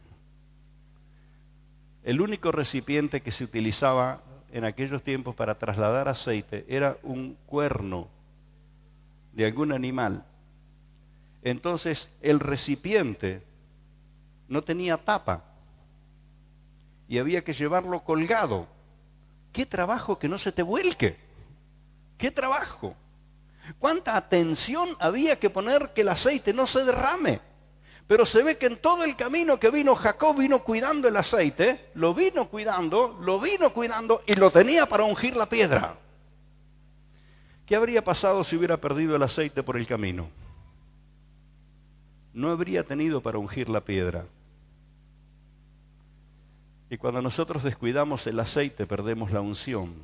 El único recipiente que se utilizaba en aquellos tiempos para trasladar aceite era un cuerno de algún animal. Entonces el recipiente no tenía tapa y había que llevarlo colgado. ¡Qué trabajo que no se te vuelque! ¡Qué trabajo! ¿Cuánta atención había que poner que el aceite no se derrame? Pero se ve que en todo el camino que vino Jacob, vino cuidando el aceite, lo vino cuidando y lo tenía para ungir la piedra. ¿Qué habría pasado si hubiera perdido el aceite por el camino? No habría tenido para ungir la piedra. Y cuando nosotros descuidamos el aceite, perdemos la unción,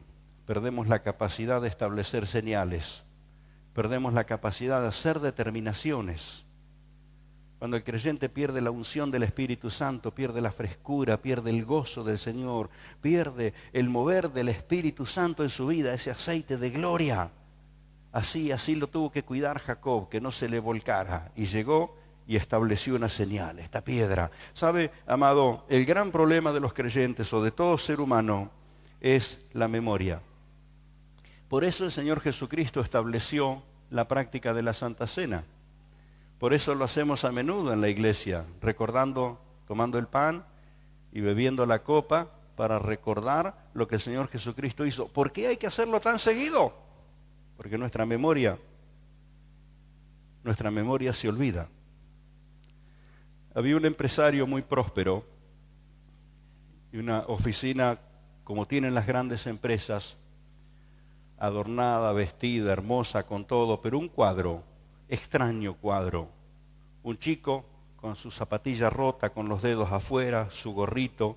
perdemos la capacidad de establecer señales, perdemos la capacidad de hacer determinaciones. Cuando el creyente pierde la unción del Espíritu Santo, pierde la frescura, pierde el gozo del Señor, pierde el mover del Espíritu Santo en su vida, ese aceite de gloria. Así lo tuvo que cuidar Jacob, que no se le volcara, y llegó y estableció una señal, esta piedra. ¿Sabe, amado? El gran problema de los creyentes o de todo ser humano es la memoria. Por eso el Señor Jesucristo estableció la práctica de la Santa Cena. Por eso lo hacemos a menudo en la iglesia, recordando, tomando el pan y bebiendo la copa para recordar lo que el Señor Jesucristo hizo. ¿Por qué hay que hacerlo tan seguido? Porque nuestra memoria se olvida. Había un empresario muy próspero y una oficina como tienen las grandes empresas, adornada, vestida, hermosa, con todo, pero un cuadro, extraño cuadro. Un chico con su zapatilla rota, con los dedos afuera, su gorrito,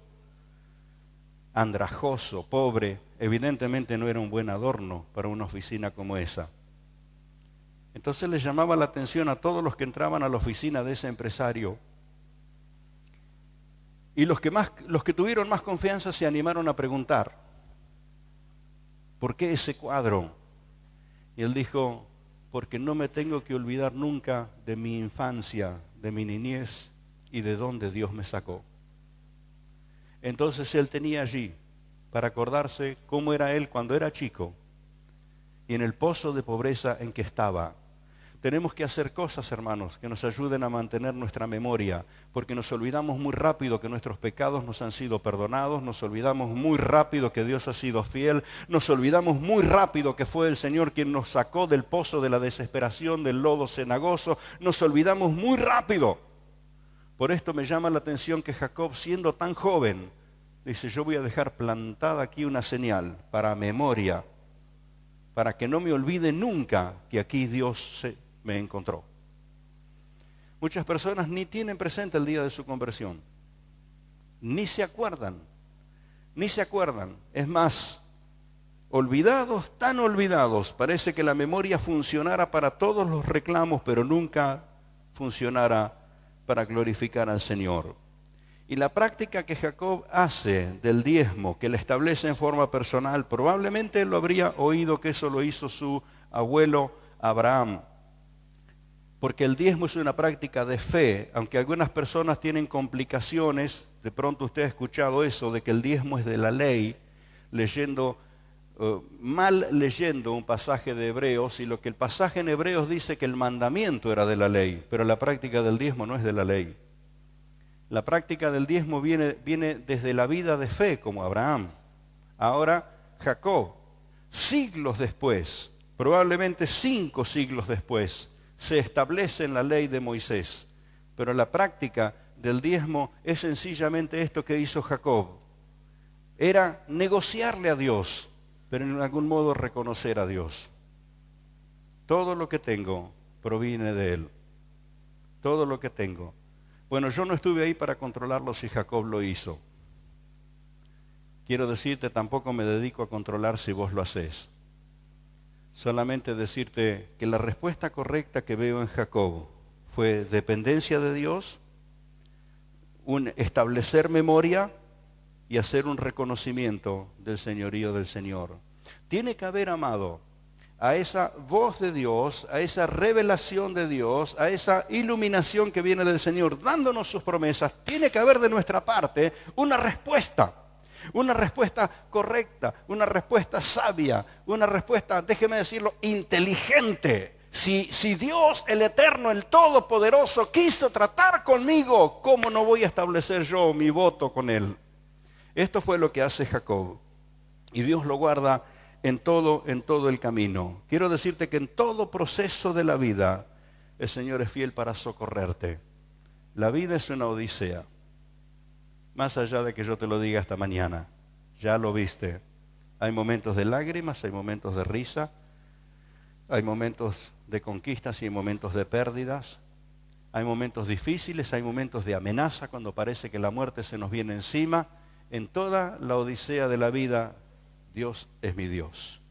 andrajoso, pobre, evidentemente no era un buen adorno para una oficina como esa. Entonces les llamaba la atención a todos los que entraban a la oficina de ese empresario. Y los que tuvieron más confianza se animaron a preguntar, ¿por qué ese cuadro? Y él dijo, porque no me tengo que olvidar nunca de mi infancia, de mi niñez y de dónde Dios me sacó. Entonces él tenía allí para acordarse cómo era él cuando era chico y en el pozo de pobreza en que estaba. Tenemos que hacer cosas, hermanos, que nos ayuden a mantener nuestra memoria, porque nos olvidamos muy rápido que nuestros pecados nos han sido perdonados, nos olvidamos muy rápido que Dios ha sido fiel, nos olvidamos muy rápido que fue el Señor quien nos sacó del pozo de la desesperación, del lodo cenagoso, nos olvidamos muy rápido. Por esto me llama la atención que Jacob, siendo tan joven, dice, yo voy a dejar plantada aquí una señal para memoria, para que no me olvide nunca que aquí Dios me encontró. Muchas personas ni tienen presente el día de su conversión, ni se acuerdan. Es más, Olvidados, tan olvidados, parece que la memoria funcionara para todos los reclamos, pero nunca funcionara para glorificar al Señor. Y la práctica que Jacob hace del diezmo, que le establece en forma personal, probablemente él lo habría oído que eso lo hizo su abuelo Abraham. Porque el diezmo es una práctica de fe, aunque algunas personas tienen complicaciones, de pronto usted ha escuchado eso, de que el diezmo es de la ley, mal leyendo un pasaje de Hebreos, y lo que el pasaje en Hebreos dice que el mandamiento era de la ley, pero la práctica del diezmo no es de la ley. La práctica del diezmo viene desde la vida de fe, como Abraham. Ahora, Jacob, siglos después, probablemente 5 siglos después, se establece en la ley de Moisés. Pero la práctica del diezmo es sencillamente esto que hizo Jacob. Era negociarle a Dios, pero en algún modo reconocer a Dios. Todo lo que tengo proviene de Él. Todo lo que tengo. Bueno, yo no estuve ahí para controlarlo si Jacob lo hizo. Quiero decirte, tampoco me dedico a controlar si vos lo hacés. Solamente decirte que la respuesta correcta que veo en Jacob fue dependencia de Dios, un establecer memoria y hacer un reconocimiento del señorío del Señor. Tiene que haber, amado, a esa voz de Dios, a esa revelación de Dios, a esa iluminación que viene del Señor, dándonos sus promesas, tiene que haber de nuestra parte una respuesta correcta, una respuesta sabia, una respuesta, déjeme decirlo, inteligente. Si Dios, el Eterno, el Todopoderoso, quiso tratar conmigo, ¿cómo no voy a establecer yo mi voto con Él? Esto fue lo que hace Jacob. Y Dios lo guarda en todo el camino. Quiero decirte que en todo proceso de la vida, el Señor es fiel para socorrerte. La vida es una odisea. Más allá de que yo te lo diga esta mañana, ya lo viste. Hay momentos de lágrimas, hay momentos de risa, hay momentos de conquistas y hay momentos de pérdidas. Hay momentos difíciles, hay momentos de amenaza cuando parece que la muerte se nos viene encima. En toda la odisea de la vida, Dios es mi Dios.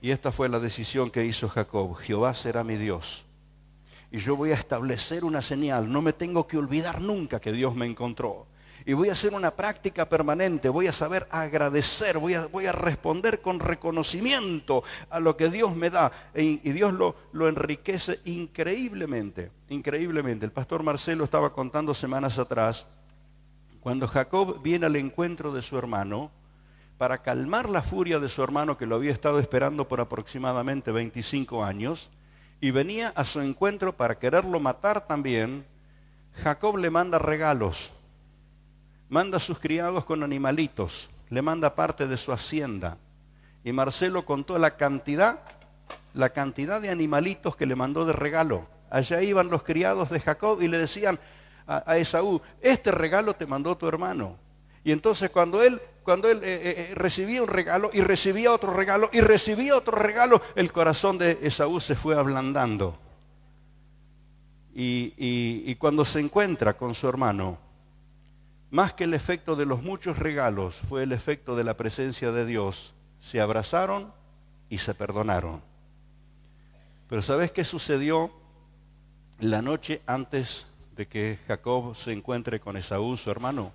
Y esta fue la decisión que hizo Jacob. Jehová será mi Dios. Y yo voy a establecer una señal. No me tengo que olvidar nunca que Dios me encontró. Y voy a hacer una práctica permanente. Voy a saber agradecer. Voy a responder con reconocimiento a lo que Dios me da. Y Dios lo enriquece increíblemente. Increíblemente. El pastor Marcelo estaba contando semanas atrás, cuando Jacob viene al encuentro de su hermano, para calmar la furia de su hermano que lo había estado esperando por aproximadamente 25 años, y venía a su encuentro para quererlo matar también, Jacob le manda regalos, manda a sus criados con animalitos, le manda parte de su hacienda. Y Marcelo contó la cantidad de animalitos que le mandó de regalo. Allá iban los criados de Jacob y le decían a Esaú, este regalo te mandó tu hermano. Y entonces cuando él recibía un regalo y recibía otro regalo y recibía otro regalo, el corazón de Esaú se fue ablandando. Y cuando se encuentra con su hermano, más que el efecto de los muchos regalos, fue el efecto de la presencia de Dios. Se abrazaron y se perdonaron. Pero ¿sabes qué sucedió la noche antes de que Jacob se encuentre con Esaú, su hermano?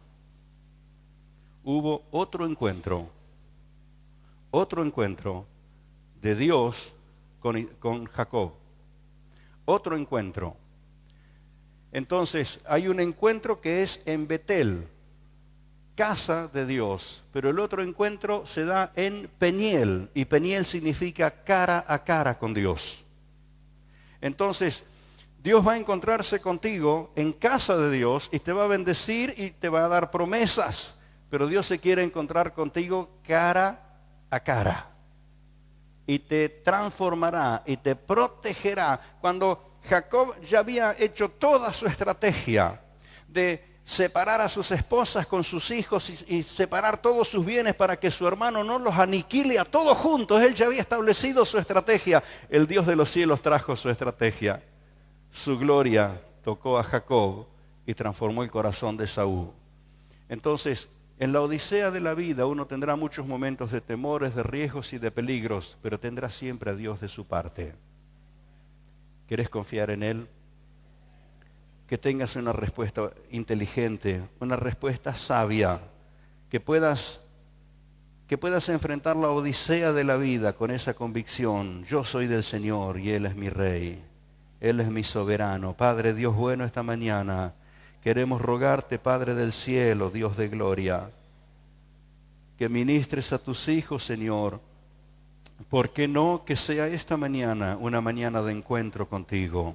Hubo otro encuentro de Dios con Jacob. Otro encuentro. Entonces, hay un encuentro que es en Betel, casa de Dios, pero el otro encuentro se da en Peniel, y Peniel significa cara a cara con Dios. Entonces, Dios va a encontrarse contigo en casa de Dios y te va a bendecir y te va a dar promesas. Pero Dios se quiere encontrar contigo cara a cara. Y te transformará y te protegerá. Cuando Jacob ya había hecho toda su estrategia de separar a sus esposas con sus hijos y separar todos sus bienes para que su hermano no los aniquile a todos juntos. Él ya había establecido su estrategia. El Dios de los cielos trajo su estrategia. Su gloria tocó a Jacob y transformó el corazón de Esaú. Entonces, En la odisea de la vida uno tendrá muchos momentos de temores, de riesgos y de peligros, pero tendrá siempre a Dios de su parte. ¿Querés confiar en Él? Que tengas una respuesta inteligente, una respuesta sabia, que puedas enfrentar la odisea de la vida con esa convicción. Yo soy del Señor y Él es mi Rey. Él es mi soberano. Padre Dios bueno, esta mañana queremos rogarte, Padre del cielo, Dios de gloria, que ministres a tus hijos, Señor. ¿Por qué no que sea esta mañana una mañana de encuentro contigo?